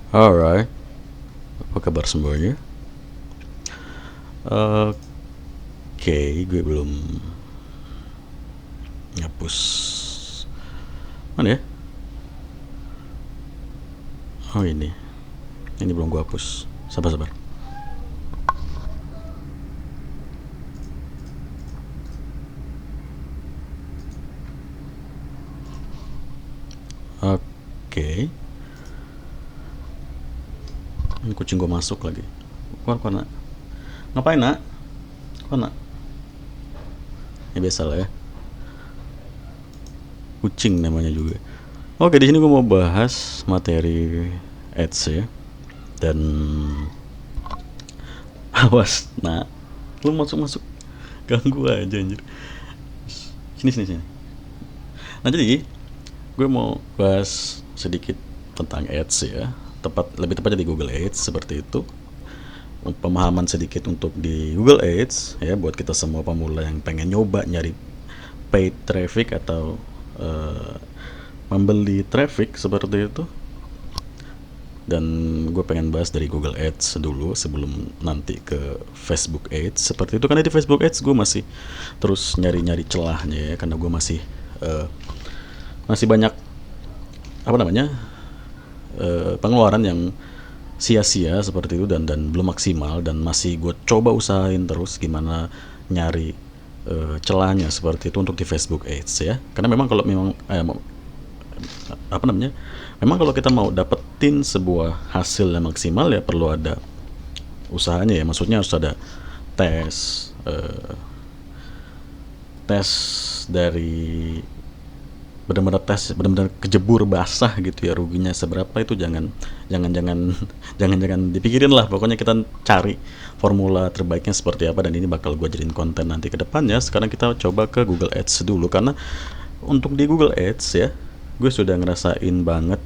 Alright, apa kabar semuanya? Oke, gue belum ngapus. Mana ya? Oh ini belum gue hapus. Sabar. Oke, ini kucing gue masuk lagi. Kok nak? Ngapain nak? Kok nak? Ya biasa lah ya, kucing namanya juga. Oke, di sini gue mau bahas materi ads ya. Dan awas, nak, lu masuk ganggu aja anjir. Sini. Nah jadi gue mau bahas sedikit tentang ads ya. Lebih tepatnya di Google Ads seperti itu. Pemahaman sedikit untuk di Google Ads ya, buat kita semua pemula yang pengen nyoba nyari paid traffic atau membeli traffic seperti itu. Dan gue pengen bahas dari Google Ads dulu sebelum nanti ke Facebook Ads seperti itu, karena di Facebook Ads gue masih terus nyari-nyari celahnya ya, karena gue masih banyak apa namanya pengeluaran yang sia-sia seperti itu, dan belum maksimal, dan masih gue coba usahain terus gimana nyari celahnya seperti itu untuk di Facebook Ads ya. Karena memang kalau memang apa namanya memang kalau kita mau dapetin sebuah hasil yang maksimal ya perlu ada usahanya ya. Maksudnya harus ada tes tes dari benar-benar kejebur basah gitu ya, ruginya seberapa itu jangan dipikirin lah. Pokoknya kita cari formula terbaiknya seperti apa, dan ini bakal gue jadiin konten nanti ke depannya. Sekarang kita coba ke Google Ads dulu, karena untuk di Google Ads ya gue sudah ngerasain banget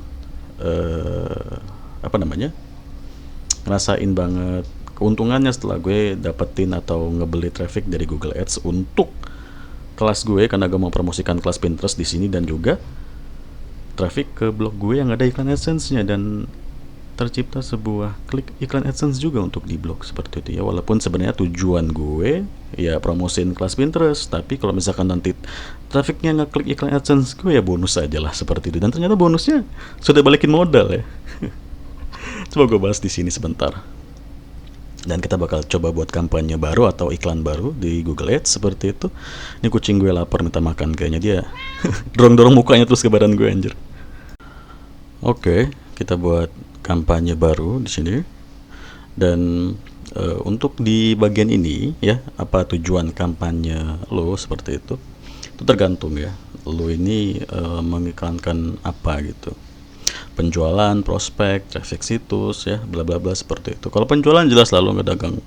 apa namanya ngerasain banget keuntungannya setelah gue dapetin atau ngebeli traffic dari Google Ads untuk kelas gue, karena gue mau promosikan kelas Pinterest di sini, dan juga traffic ke blog gue yang ada iklan AdSense-nya, dan tercipta sebuah klik iklan AdSense juga untuk di blog seperti itu ya. Walaupun sebenarnya tujuan gue ya promosin kelas Pinterest, tapi kalau misalkan nanti trafficnya ngeklik iklan AdSense gue ya bonus aja lah seperti itu. Dan ternyata bonusnya sudah balikin modal ya. Coba gue bahas di sini sebentar. Dan kita bakal coba buat kampanye baru atau iklan baru di Google Ads seperti itu. Ini kucing gue lapar minta makan, kayaknya dia dorong-dorong mukanya terus ke badan gue anjir. Oke, kita buat kampanye baru di sini. Dan untuk di bagian ini ya, apa tujuan kampanye lo seperti itu? Itu tergantung ya. Lo ini mengiklankan apa gitu. Penjualan, prospek, traffic situs ya, bla bla bla seperti itu. Kalau penjualan jelas lalu ngedagang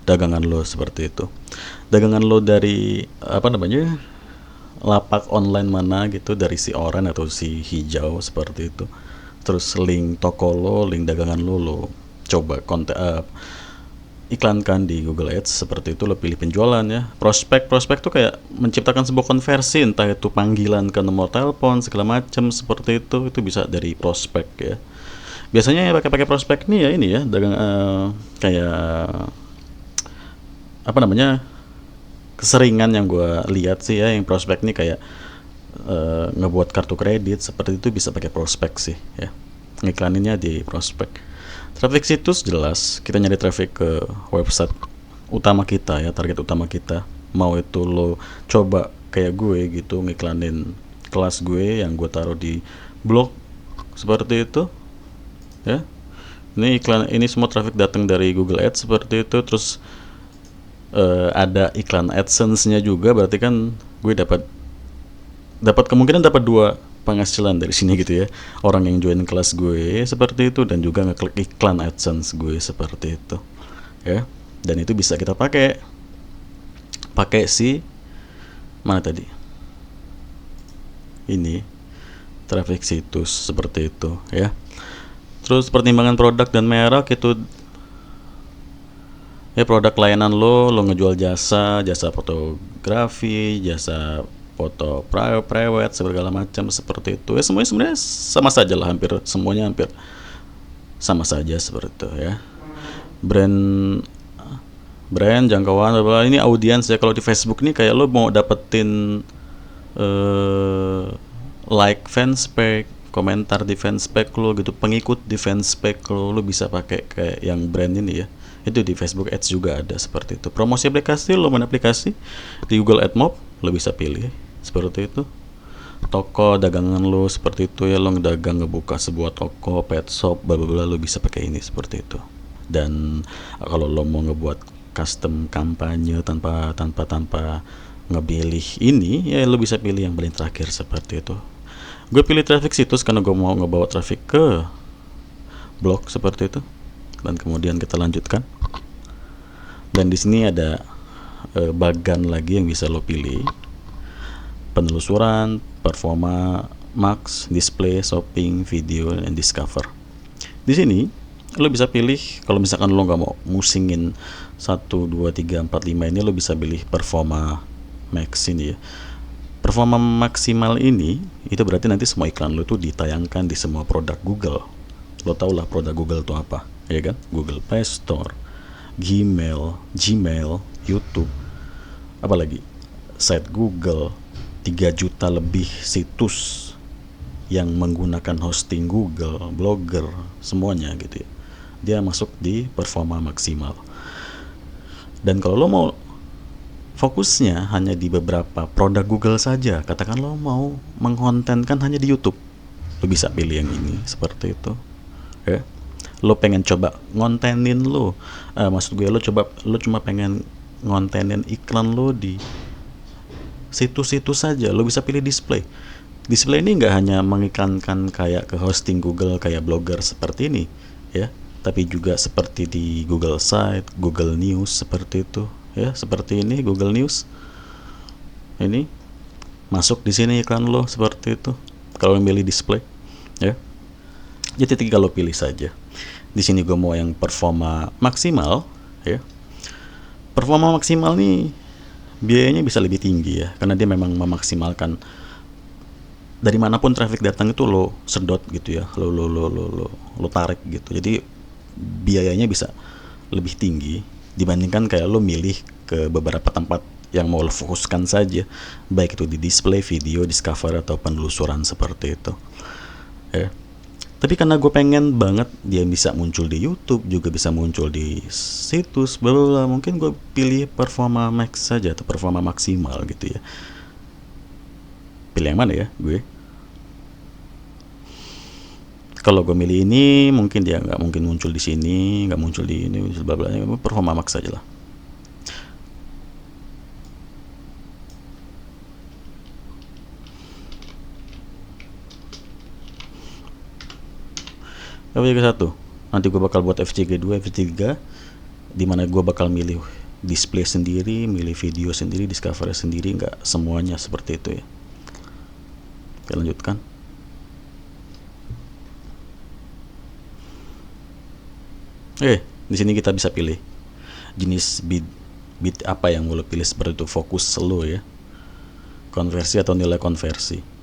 dagangan lo seperti itu. Dagangan lo dari apa namanya? Lapak online mana gitu, dari si oranye atau si hijau seperti itu. Terus link toko lo, link dagangan lo coba konten iklankan di Google Ads seperti itu. Lo pilih penjualan ya. Prospek tuh kayak menciptakan sebuah konversi, entah itu panggilan ke nomor telepon segala macam seperti itu bisa dari prospek ya. Biasanya yang pakai prospek nih ya, ini ya dagang kayak apa namanya keseringan yang gue lihat sih ya, yang prospek nih kayak ngebuat kartu kredit seperti itu bisa pakai prospek sih ya, ngiklaninnya di prospek. Traffic situs jelas kita nyari traffic ke website utama kita ya, target utama kita. Mau itu lo coba kayak gue gitu ngiklanin kelas gue yang gue taruh di blog seperti itu ya. Ini iklan, ini semua traffic datang dari Google Ads seperti itu. Terus ada iklan AdSense-nya juga, berarti kan gue dapat kemungkinan dapat dua penghasilan dari sini gitu ya. Orang yang join kelas gue seperti itu, dan juga ngeklik iklan AdSense gue seperti itu ya. Dan itu bisa kita pakai si mana tadi, ini traffic situs seperti itu ya. Terus pertimbangan produk dan merek itu ya, produk layanan lo ngejual jasa fotografi, jasa foto private segala macam seperti itu ya. Semuanya sebenarnya sama saja lah, hampir semuanya sama saja seperti itu ya. Brand jangkauan bla bla, ini audiens ya. Kalau di Facebook nih kayak lo mau dapetin like fanspage, komentar di fanspage lo gitu, pengikut di fanspage lo bisa pakai kayak yang brand ini ya. Itu di Facebook Ads juga ada seperti itu. Promosi aplikasi, lo main aplikasi di Google AdMob lo bisa pilih seperti itu. Toko dagangan lo seperti itu ya, lo dagang ngebuka sebuah toko pet shop bla bla bla, lo bisa pakai ini seperti itu. Dan kalau lo mau ngebuat custom kampanye tanpa ngebilih ini ya, lo bisa pilih yang paling terakhir seperti itu. Gue pilih traffic situs karena gue mau ngebawa traffic ke blog seperti itu. Dan kemudian kita lanjutkan. Dan di sini ada bagan lagi yang bisa lo pilih. Penelusuran, performa, max, display, shopping, video, dan discover. Di sini lo bisa pilih, kalau misalkan lo nggak mau musingin 1, 2, 3, 4, 5 ini, lo bisa pilih performa max ini ya. Performa maksimal ini itu berarti nanti semua iklan lo tuh ditayangkan di semua produk Google. Lo tau lah produk Google itu apa, ya kan? Google Play Store, Gmail, YouTube, apalagi site Google, 3 juta lebih situs yang menggunakan hosting Google, Blogger, semuanya gitu ya. Dia masuk di performa maksimal. Dan kalau lo mau fokusnya hanya di beberapa produk Google saja, katakan lo mau mengkontenkan hanya di YouTube, lo bisa pilih yang ini seperti itu ya. Lo pengen coba ngontenin maksud gue lo cuma pengen ngontenin iklan lo di situs-situs saja, lo bisa pilih display. Display ini nggak hanya mengiklankan kayak ke hosting Google kayak Blogger seperti ini ya, tapi juga seperti di Google Site, Google News seperti itu ya, seperti ini Google News. Ini masuk di sini iklan lo seperti itu kalau memilih display ya. Jadi tinggal lo pilih saja. Di sini gue mau yang performa maksimal ya. Performa maksimal nih biayanya bisa lebih tinggi ya, karena dia memang memaksimalkan dari manapun traffic datang itu lo sedot gitu ya, lo tarik gitu. Jadi biayanya bisa lebih tinggi dibandingkan kayak lo milih ke beberapa tempat yang mau lo fokuskan saja, baik itu di display, video, discover, atau penelusuran seperti itu ya. Tapi karena gue pengen banget dia bisa muncul di YouTube, juga bisa muncul di situs, mungkin gue pilih performa max saja atau performa maksimal gitu ya. Pilih yang mana ya gue? Kalau gue milih ini, mungkin dia nggak mungkin muncul di sini, nggak muncul di ini, performa max saja lah. FCG 1, nanti gue bakal buat FCG 2, FCG 3, dimana gue bakal milih display sendiri, milih video sendiri, discover sendiri, nggak semuanya seperti itu ya. Kita lanjutkan. Di sini kita bisa pilih jenis bid apa yang mau lo pilih seperti itu, fokus lo ya, konversi atau nilai konversi.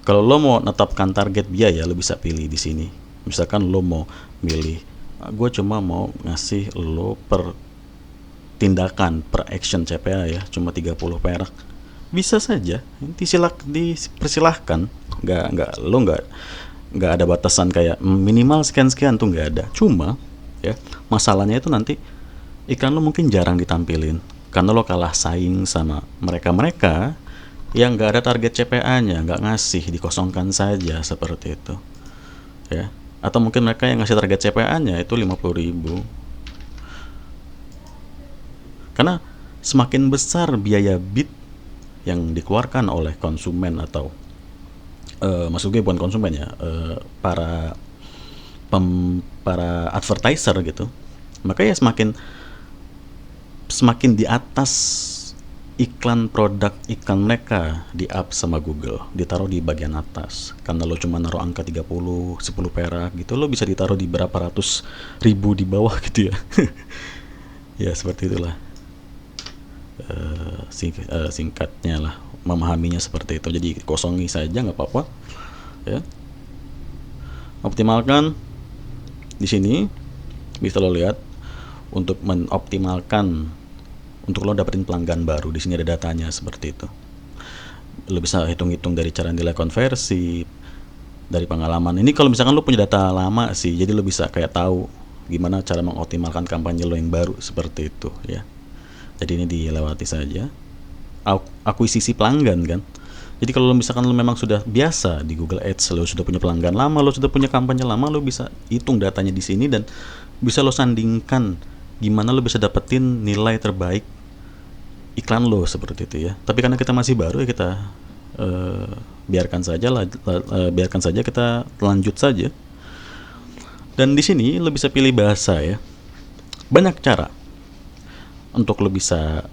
Kalau lo mau menetapkan target biaya, lo bisa pilih di sini. Misalkan lo mau milih, gue cuma mau ngasih lo per tindakan, per action CPA ya, cuma 30 perak. Bisa saja, dipersilahkan. Nggak ada batasan kayak minimal sekian tuh nggak ada. Cuma ya masalahnya itu nanti iklan lo mungkin jarang ditampilin karena lo kalah saing sama mereka yang nggak ada target CPA-nya, nggak ngasih, dikosongkan saja seperti itu ya. Atau mungkin mereka yang ngasih target CPA-nya itu 50.000. Karena semakin besar biaya bid yang dikeluarkan oleh konsumen atau maksud gue bukan konsumen ya, para advertiser gitu, maka ya semakin di atas iklan mereka di up sama Google, ditaruh di bagian atas. Karena lo cuma naruh angka 30, 10 perak gitu, lo bisa ditaruh di berapa ratus ribu di bawah gitu ya. Ya seperti itulah singkatnya lah, memahaminya seperti itu. Jadi kosongi saja nggak apa-apa ya. Optimalkan di sini bisa lo lihat untuk mengoptimalkan untuk lo dapetin pelanggan baru. Di sini ada datanya seperti itu. Lo bisa hitung-hitung dari cara nilai konversi, dari pengalaman. Ini kalau misalkan lo punya data lama sih, jadi lo bisa kayak tahu gimana cara mengoptimalkan kampanye lo yang baru seperti itu ya. Jadi ini dilewati saja. Akuisisi pelanggan kan. Jadi kalau misalkan lo memang sudah biasa di Google Ads, lo sudah punya pelanggan lama, lo sudah punya kampanye lama, lo bisa hitung datanya di sini dan bisa lo sandingkan gimana lo bisa dapetin nilai terbaik iklan lo seperti itu ya. Tapi karena kita masih baru ya kita biarkan saja kita lanjut saja. Dan di sini lo bisa pilih bahasa ya. Banyak cara untuk lo bisa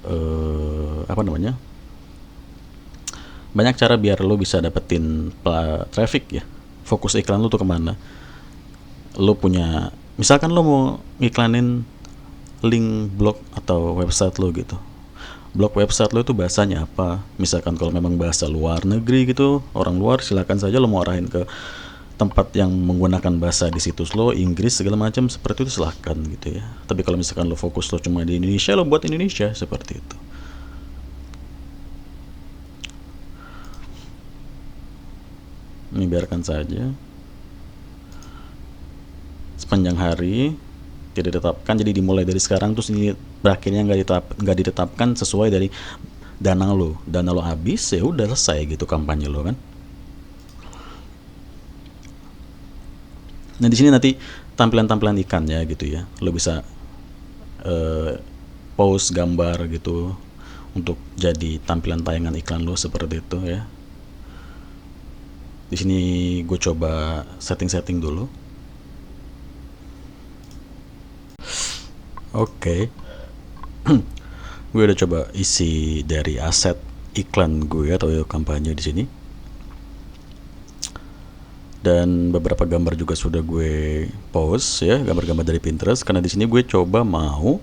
banyak cara biar lo bisa dapetin traffic ya. Fokus iklan lo tuh kemana? Lo punya, misalkan lo mau iklanin link blog atau website lo gitu. Blog website lo itu bahasanya apa? Misalkan kalau memang bahasa luar negeri gitu, orang luar, silakan saja lo mau arahin ke tempat yang menggunakan bahasa di situs lo, Inggris segala macam seperti itu, silahkan gitu ya. Tapi kalau misalkan lo fokus lo cuma di Indonesia, lo buat Indonesia seperti itu. Ini biarkan saja. Sepanjang hari tidak ditetapkan, jadi dimulai dari sekarang terus ini berakhirnya nggak ditetapkan sesuai dari dana lo habis ya udah selesai gitu kampanye lo kan. Nah di sini nanti tampilan-tampilan ikannya gitu ya, lo bisa post gambar gitu untuk jadi tampilan tayangan iklan lo seperti itu ya. Di sini gue coba setting dulu. Oke. Gue udah coba isi dari aset iklan gue atau kampanye di sini. Dan beberapa gambar juga sudah gue post ya, gambar-gambar dari Pinterest, karena di sini gue coba mau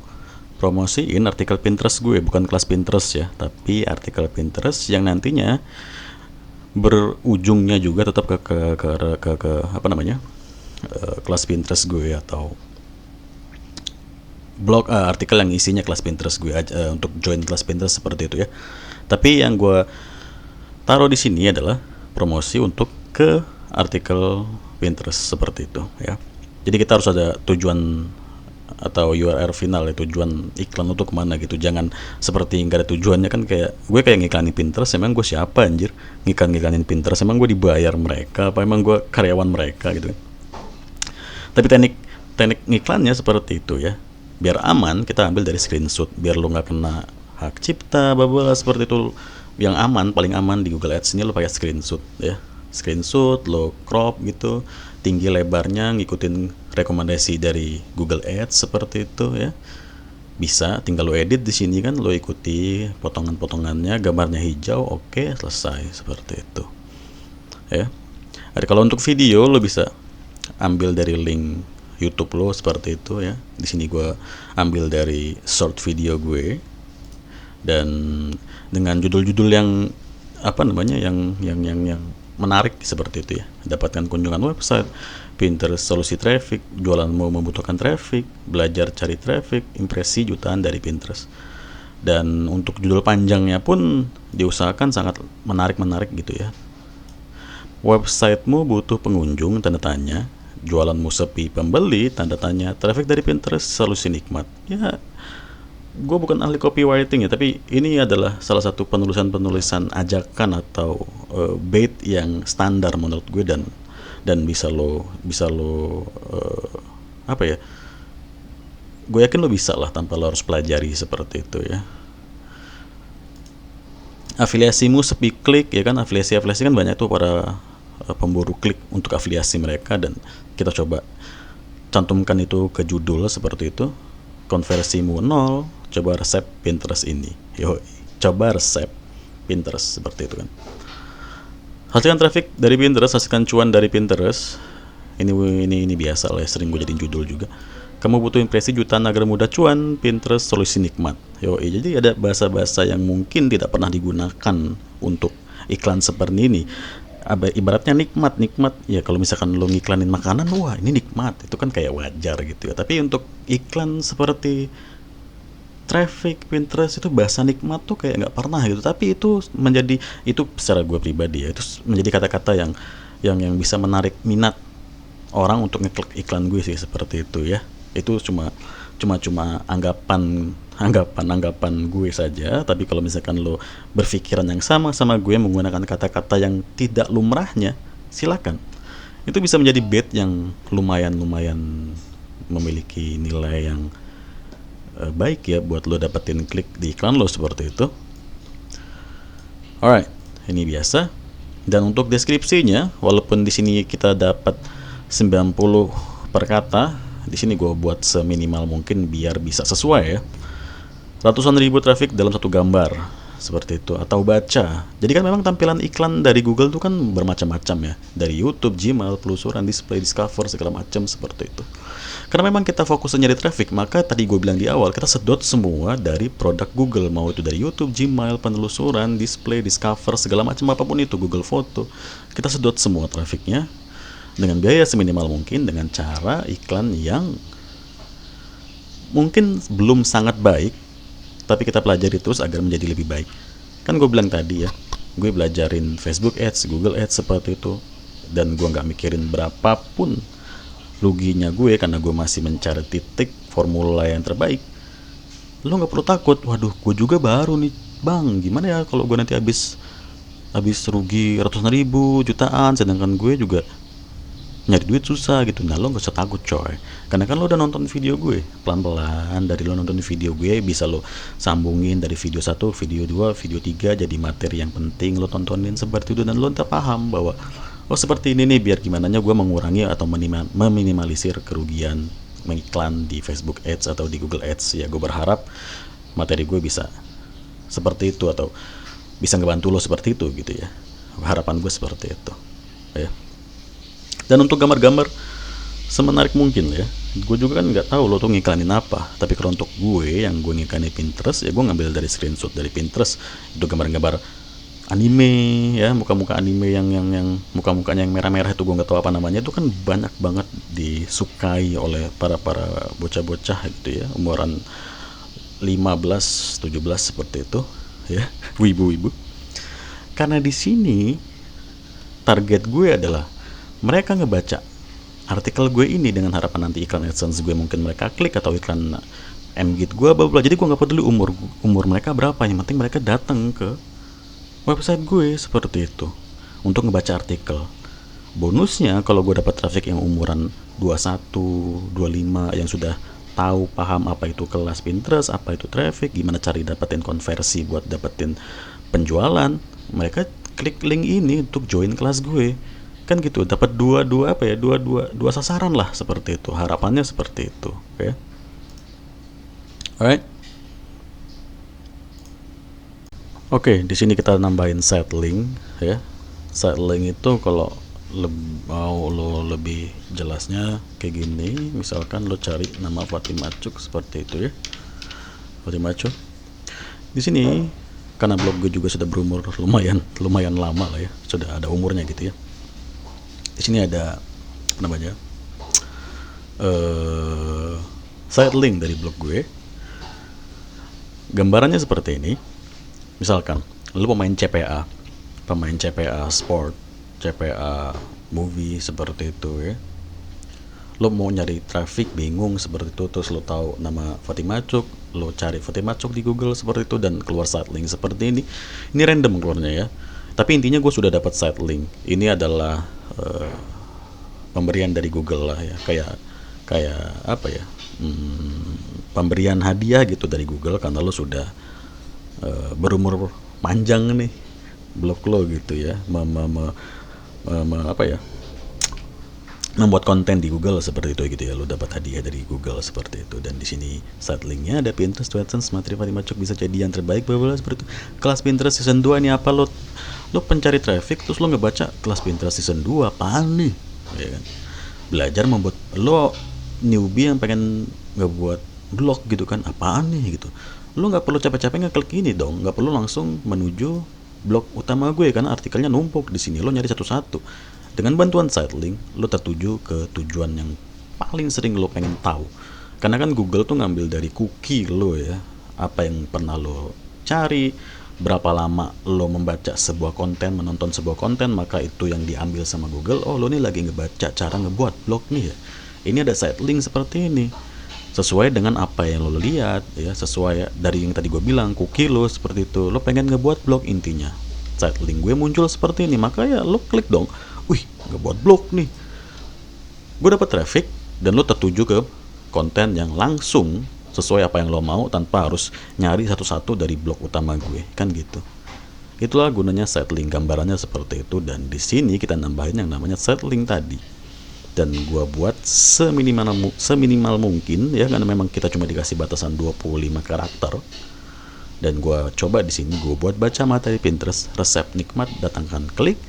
promosiin artikel Pinterest gue, bukan kelas Pinterest ya, tapi artikel Pinterest yang nantinya berujungnya juga tetap ke kelas Pinterest gue atau blog artikel yang isinya kelas Pinterest gue aja, untuk join kelas Pinterest seperti itu ya. Tapi yang gue taruh di sini adalah promosi untuk ke artikel Pinterest seperti itu ya. Jadi kita harus ada tujuan atau URL final ya, tujuan iklan untuk kemana gitu. Jangan seperti nggak ada tujuannya kan, kayak gue kayak ngiklanin Pinterest, emang gue siapa anjir ngiklanin Pinterest, emang gue dibayar mereka apa emang gue karyawan mereka gitu kan. Tapi teknik ngiklannya seperti itu ya, biar aman kita ambil dari screenshot, biar lo nggak kena hak cipta seperti itu. Yang aman, paling aman di Google Ads ini lo pakai screenshot ya, screenshot lo crop gitu, tinggi lebarnya ngikutin rekomendasi dari Google Ads seperti itu ya. Bisa tinggal lo edit di sini kan, lo ikuti potongan-potongannya, gambarnya hijau, oke, selesai seperti itu ya. Jadi kalau untuk video lo bisa ambil dari link YouTube lo seperti itu ya. Di sini gue ambil dari short video gue dan dengan judul-judul yang yang menarik seperti itu ya. Dapatkan kunjungan website, Pinterest solusi traffic, jualanmu membutuhkan traffic, belajar cari traffic, impresi jutaan dari Pinterest. Dan untuk judul panjangnya pun diusahakan sangat menarik gitu ya. Websitemu butuh pengunjung, tanda tanya. Jualanmu sepi pembeli, tanda tanya. Traffic dari Pinterest, solusi nikmat. Ya, gue bukan ahli copywriting ya, tapi ini adalah salah satu penulisan ajakan atau bait yang standar menurut gue dan bisa lo gue yakin lo bisa lah tanpa lo harus pelajari seperti itu ya. Afiliasimu sepi klik ya kan, afiliasi kan banyak tuh para pemburu klik untuk afiliasi mereka, dan kita coba cantumkan itu ke judul seperti itu. Konversimu 0, coba resep Pinterest ini. Coba resep Pinterest seperti itu kan. Hasilkan traffic dari Pinterest, hasilkan cuan dari Pinterest. Ini biasa lah ya, sering gue jadiin judul juga. Kamu butuh impresi jutaan agar mudah cuan, Pinterest solusi nikmat. Jadi ada bahasa-bahasa yang mungkin tidak pernah digunakan untuk iklan seperti ini. ibaratnya nikmat ya. Kalau misalkan lo ngiklanin makanan, wah ini nikmat, itu kan kayak wajar gitu ya. Tapi untuk iklan seperti traffic Pinterest itu, bahasa nikmat tuh kayak nggak pernah gitu. Tapi itu secara gue pribadi ya, itu menjadi kata-kata yang bisa menarik minat orang untuk ngeklik iklan gue sih, seperti itu ya. Itu cuma anggapan gue saja. Tapi kalau misalkan lo berpikiran yang sama gue menggunakan kata-kata yang tidak lumrahnya, silakan. Itu bisa menjadi bait yang lumayan memiliki nilai yang baik ya buat lo dapetin klik di iklan lo, seperti itu. Alright, ini biasa. Dan untuk deskripsinya, walaupun di sini kita dapat 90 per kata, di sini gue buat seminimal mungkin biar bisa sesuai ya. Ratusan ribu traffic dalam satu gambar, seperti itu, atau baca. Jadi kan memang tampilan iklan dari Google tuh kan bermacam-macam ya, dari YouTube, Gmail, penelusuran, display, discover, segala macam, seperti itu. Karena memang kita fokusnya nyari traffic, maka tadi gue bilang di awal, kita sedot semua dari produk Google, mau itu dari YouTube, Gmail, penelusuran, display, discover, segala macam apapun itu, Google Foto. Kita sedot semua trafficnya dengan biaya seminimal mungkin, dengan cara iklan yang mungkin belum sangat baik, tapi kita pelajari terus agar menjadi lebih baik. Kan gue bilang tadi ya, gue belajarin Facebook Ads, Google Ads, seperti itu, dan gue nggak mikirin berapapun ruginya gue, karena gue masih mencari titik formula yang terbaik. Lo nggak perlu takut, waduh gue juga baru nih bang, gimana ya kalau gue nanti habis rugi ratusan ribu, jutaan, sedangkan gue juga nyari duit susah gitu. Nah lo gak usah takut coy, karena kan lo udah nonton video gue pelan-pelan. Dari lo nonton video gue bisa lo sambungin dari video 1, video 2, video 3 jadi materi yang penting lo tontonin seperti itu, dan lo entah paham bahwa oh seperti ini nih, biar gimana gue mengurangi atau meminimalisir kerugian mengiklan di Facebook Ads atau di Google Ads ya. Gue berharap materi gue bisa seperti itu, atau bisa ngebantu lo seperti itu gitu ya. Harapan gue seperti itu ya. Dan untuk gambar-gambar semenarik mungkin ya. Gue juga kan nggak tahu lo tuh ngiklanin apa, tapi kalau untuk gue yang gue ngiklanin Pinterest ya, gue ngambil dari screenshot dari Pinterest. Itu gambar-gambar anime ya, muka-muka anime yang muka-mukanya yang merah-merah itu, gue nggak tahu apa namanya. Itu kan banyak banget disukai oleh para bocah-bocah gitu ya, umuran 15-17 seperti itu ya, wibu-wibu. Karena di sini target gue adalah mereka ngebaca artikel gue ini dengan harapan nanti iklan AdSense gue mungkin mereka klik, atau iklan Mgit gue bla. Jadi gue nggak peduli umur mereka berapa, yang penting mereka datang ke website gue, seperti itu, untuk ngebaca artikel. Bonusnya kalau gue dapat traffic yang umuran 21, 25, yang sudah tahu paham apa itu kelas Pinterest, apa itu traffic, gimana cari dapetin konversi buat dapetin penjualan, mereka klik link ini untuk join kelas gue. Kan gitu, dapat dua sasaran lah, seperti itu. Harapannya seperti itu ya. Alright. Oke, di sini kita nambahin site link ya. Site link itu kalau mau lo lebih jelasnya kayak gini, misalkan lo cari nama Fatimah Cuk, seperti itu ya. Fatimah Cuk. Di sini karena blog gue juga sudah berumur lumayan lama lah ya, sudah ada umurnya gitu ya. Di sini ada apa namanya, site link dari blog gue. Gambarannya seperti ini. Misalkan lu pemain CPA sport, CPA movie, seperti itu ya. Lo mau nyari traffic bingung seperti itu, terus lo tahu nama Fatimah Cuk, lo cari Fatimah Cuk di Google seperti itu, dan keluar site link seperti ini. Ini random keluarnya ya, tapi intinya gue sudah dapat site link. Ini adalah pemberian dari Google lah ya, kayak apa ya, pemberian hadiah gitu dari Google, karena lo sudah berumur panjang nih blog lo gitu ya, apa ya, membuat konten di Google seperti itu gitu ya. Lo dapat hadiah dari Google seperti itu. Dan di sini site linknya ada Pinterest, AdSense, materi Fatimah Cuk bisa jadi yang terbaik, bla seperti itu. Kelas Pinterest season 2 ini apa, lo pencari traffic terus lo ngebaca kelas Pinterest season 2 apaan nih ya kan. Belajar membuat, lo newbie yang pengen ngebuat blog gitu kan, apaan nih gitu. Lo nggak perlu capek-capek ngeklik ini dong, nggak perlu langsung menuju blog utama gue karena artikelnya numpuk di sini. Lo nyari satu-satu. Dengan bantuan side link, lo tertuju ke tujuan yang paling sering lo pengen tahu. Karena kan Google tuh ngambil dari cookie lo ya, apa yang pernah lo cari, berapa lama lo membaca sebuah konten, menonton sebuah konten, maka itu yang diambil sama Google. Oh, lo nih lagi ngebaca cara ngebuat blog nih ya. Ini ada side link seperti ini. Sesuai dengan apa yang lo lihat ya, sesuai dari yang tadi gue bilang, cookie lo seperti itu. Lo pengen ngebuat blog intinya. Side link gue muncul seperti ini, maka ya lo klik dong. Wih, ngebuat blog nih. Gue dapat traffic dan lo tertuju ke konten yang langsung sesuai apa yang lo mau tanpa harus nyari satu-satu dari blog utama gue, kan gitu. Itulah gunanya side link, gambarannya seperti itu. Dan di sini kita nambahin yang namanya side link tadi. Dan gue buat seminimal mungkin ya, karena memang kita cuma dikasih batasan 25 karakter. Dan gue coba di sini gue buat baca materi Pinterest, resep nikmat, datangkan klik,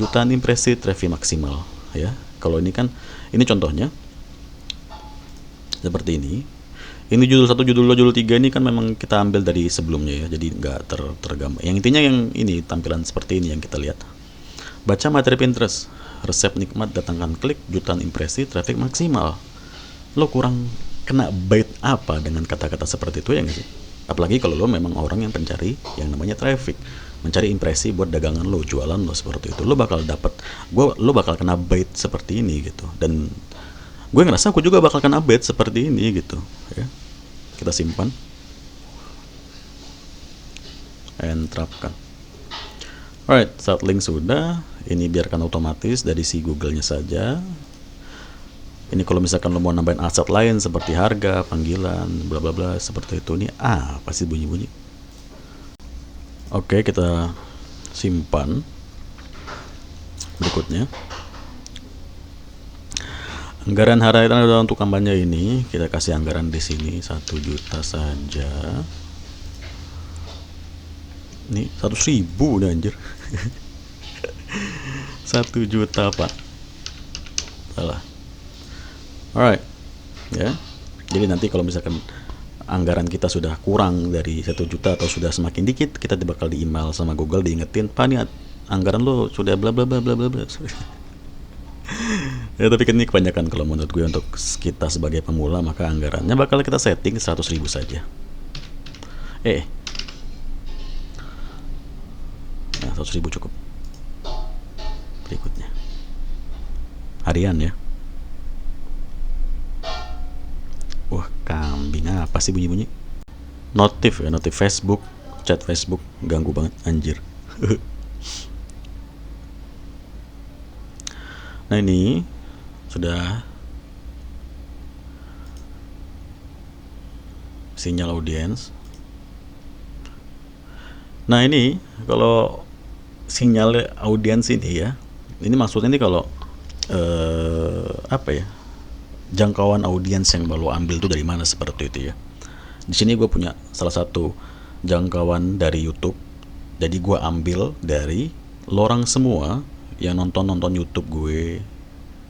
jutaan impresi, traffic maksimal ya. Kalau ini kan, ini contohnya seperti ini. Ini judul 1, judul 2, judul 3 ini kan memang kita ambil dari sebelumnya ya, jadi nggak tergambar. Yang intinya yang ini, tampilan seperti ini yang kita lihat. Baca materi Pinterest, resep nikmat, datangkan klik, jutaan impresi, traffic maksimal. Lo kurang kena bait apa dengan kata-kata seperti itu ya nggak sih? Apalagi kalau lo memang orang yang pencari yang namanya traffic, mencari impresi buat dagangan lo, jualan lo seperti itu. Lo bakal dapat, lo bakal kena bait seperti ini gitu. Dan gue ngerasa aku juga bakal kena bait seperti ini gitu ya. Kita simpan and terapkan. Alright, side link sudah. Ini biarkan otomatis dari si Google-nya saja. Ini kalau misalkan lo mau nambahin aset lain seperti harga, panggilan, bla bla bla seperti itu, nih pasti bunyi-bunyi. Oke, kita simpan. Berikutnya, anggaran harian adalah untuk kampanye ini. Kita kasih anggaran di sini 1 juta saja. Nih 100.000 udah anjir. 1 juta pak. Salah. Alright ya. Jadi nanti kalau misalkan anggaran kita sudah kurang dari 1 juta atau sudah semakin dikit, kita bakal di email sama Google diingetin, Pak nih anggaran lo sudah bla bla bla bla bla bla. Ya tapi kan ini kebanyakan kalau menurut gue untuk kita sebagai pemula, maka anggarannya bakal kita setting 100.000 saja. Nah 100.000 cukup. Berikutnya harian ya. Wah kambing apa sih bunyi-bunyi? Notif ya, notif Facebook, chat Facebook, ganggu banget anjir. Nah ini sudah sinyal audiens. Nah ini kalau sinyal audiens ini ya, ini maksudnya ini kalau apa ya, jangkauan audiens yang lo ambil tuh dari mana seperti itu ya. Di sini gue punya salah satu jangkauan dari YouTube. Jadi gue ambil dari lorang semua yang nonton YouTube gue.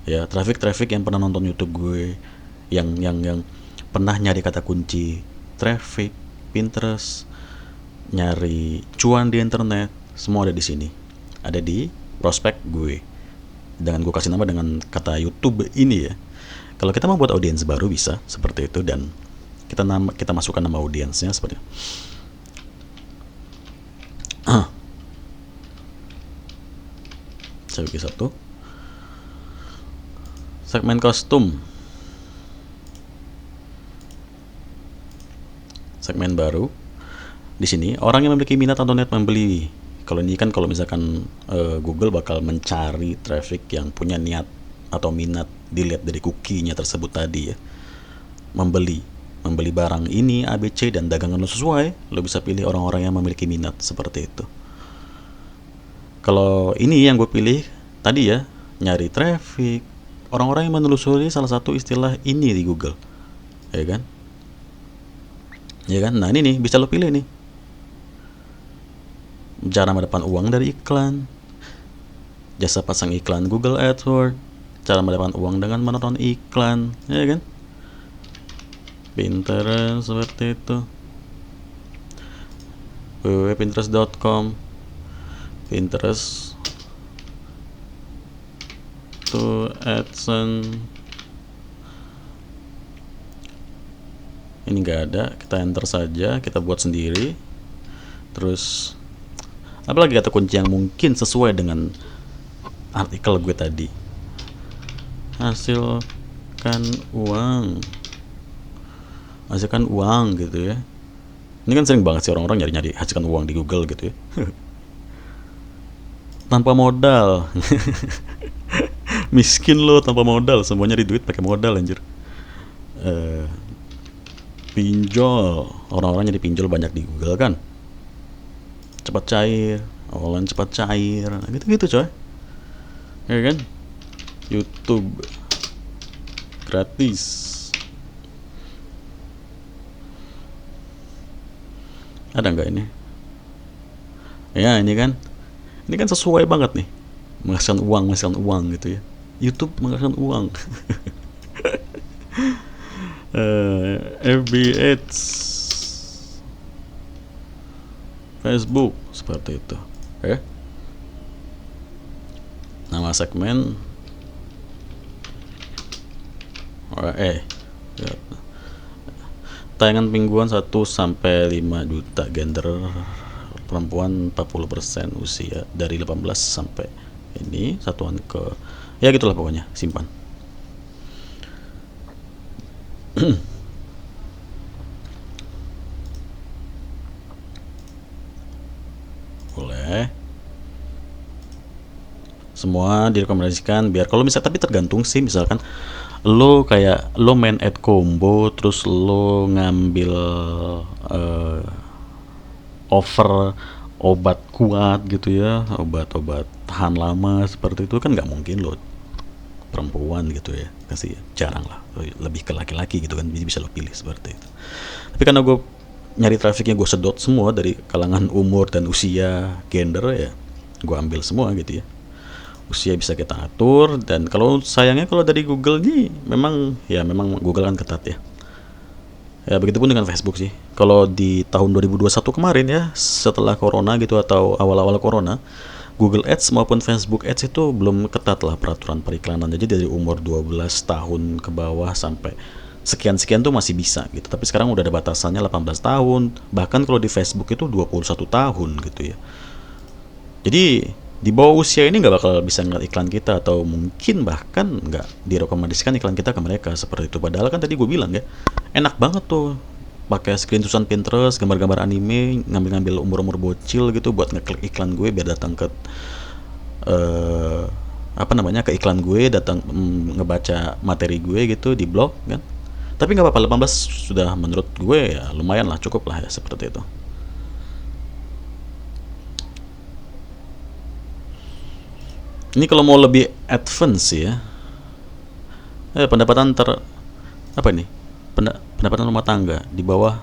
Ya, traffic yang pernah nonton YouTube gue, yang pernah nyari kata kunci traffic, Pinterest, nyari cuan di internet, semua ada di sini. Ada di prospek gue. Dengan gue kasih nama dengan kata YouTube ini ya. Kalau kita mau buat audiens baru bisa seperti itu, dan kita masukkan nama audiensnya seperti itu. Saya bikin satu segmen kostum, segmen baru. Di sini orang yang memiliki minat atau niat membeli. Kalau ini kan kalau misalkan Google bakal mencari traffic yang punya niat atau minat, dilihat dari cookie-nya tersebut tadi ya. Membeli barang ini ABC dan dagangan lo sesuai, lo bisa pilih orang-orang yang memiliki minat seperti itu. Kalau ini yang gue pilih tadi ya, nyari traffic, orang-orang yang menelusuri salah satu istilah ini di Google, ya kan? Ya kan? Nah ini nih bisa lo pilih nih. Cara mendapatkan uang dari iklan, jasa pasang iklan Google AdWords, cara mendapatkan uang dengan menonton iklan, ya kan? Pinterest seperti itu, www.pinterest.com. Pinterest to AdSense. Ini nggak ada, kita enter saja, kita buat sendiri. Terus apalagi kata kunci yang mungkin sesuai dengan artikel gue tadi. Hasilkan uang gitu ya. Ini kan sering banget sih orang-orang nyari-nyari hasilkan uang di Google gitu ya. Tanpa modal. Miskin lo tanpa modal, semuanya di duit pakai modal anjir. Pinjol, orang-orang jadi pinjol banyak di Google kan. Cepat cair, online cepat cair, gitu-gitu coy. Ya kan? YouTube gratis. Ada nggak ini? Ya ini kan sesuai banget nih. Menghasilkan uang gitu ya. YouTube menghasilkan uang. FB Ads, Facebook seperti itu. Nama segmen tayangan mingguan 1 sampai 5 juta, gender perempuan 40%, usia dari 18 sampai ini, satuan ke ya gitulah pokoknya, simpan. Boleh. Semua direkomendasikan biar kalau bisa, tapi tergantung sih, misalkan lo main ad combo terus lo ngambil offer obat kuat gitu ya, obat-obat tahan lama seperti itu kan nggak mungkin lo perempuan gitu ya, kasih jarang lah, lebih ke laki-laki gitu kan, bisa lo pilih seperti itu. Tapi karena gue nyari trafficnya gue sedot semua dari kalangan umur dan usia, gender ya, gue ambil semua gitu ya. Usia bisa kita atur, dan kalau sayangnya kalau dari Google nih memang Google kan ketat ya. Ya begitupun dengan Facebook sih. Kalau di tahun 2021 kemarin ya, setelah corona gitu atau awal-awal corona, Google Ads maupun Facebook Ads itu belum ketat lah peraturan periklanan. Jadi dari umur 12 tahun ke bawah sampai sekian-sekian tuh masih bisa gitu. Tapi sekarang udah ada batasannya 18 tahun. Bahkan kalau di Facebook itu 21 tahun gitu ya. Jadi di bawah usia ini nggak bakal bisa ngeliat iklan kita, atau mungkin bahkan nggak direkomendasikan iklan kita ke mereka seperti itu. Padahal kan tadi gue bilang ya, enak banget tuh pakai screenshotan Pinterest, gambar-gambar anime, ngambil-ngambil umur-umur bocil gitu buat ngeklik iklan gue biar datang ke ke iklan gue, datang ngebaca materi gue gitu di blog kan. Tapi nggak apa-apa, 18 sudah menurut gue ya lumayan lah, cukup lah ya seperti itu. Ini kalau mau lebih advance ya, pendapatan pendapatan rumah tangga di bawah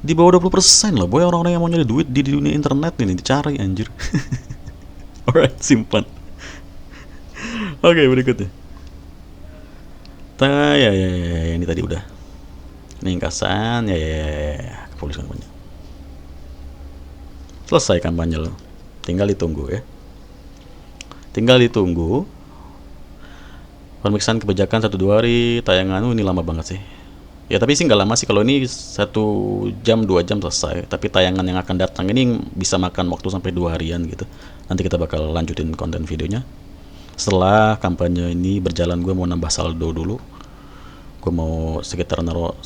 20% lah boy. Orang-orang yang mau nyari duit di dunia internet ini dicari anjir. Alright, simpan. Oke, berikutnya. Ya, ini tadi udah. Ini ingkasan, ya, kepolisian banyak. Selesai kampanye lo. Tinggal ditunggu ya. Pemeriksaan kebijakan 1-2 hari, tayangan ini lama banget sih. Ya tapi sih nggak lama sih, kalau ini 1 jam 2 jam selesai. Tapi tayangan yang akan datang ini bisa makan waktu sampai 2 harian gitu. Nanti kita bakal lanjutin konten videonya. Setelah kampanye ini berjalan, gue mau nambah saldo dulu. Gue mau sekitar naruh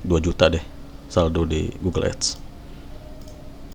2 juta deh saldo di Google Ads.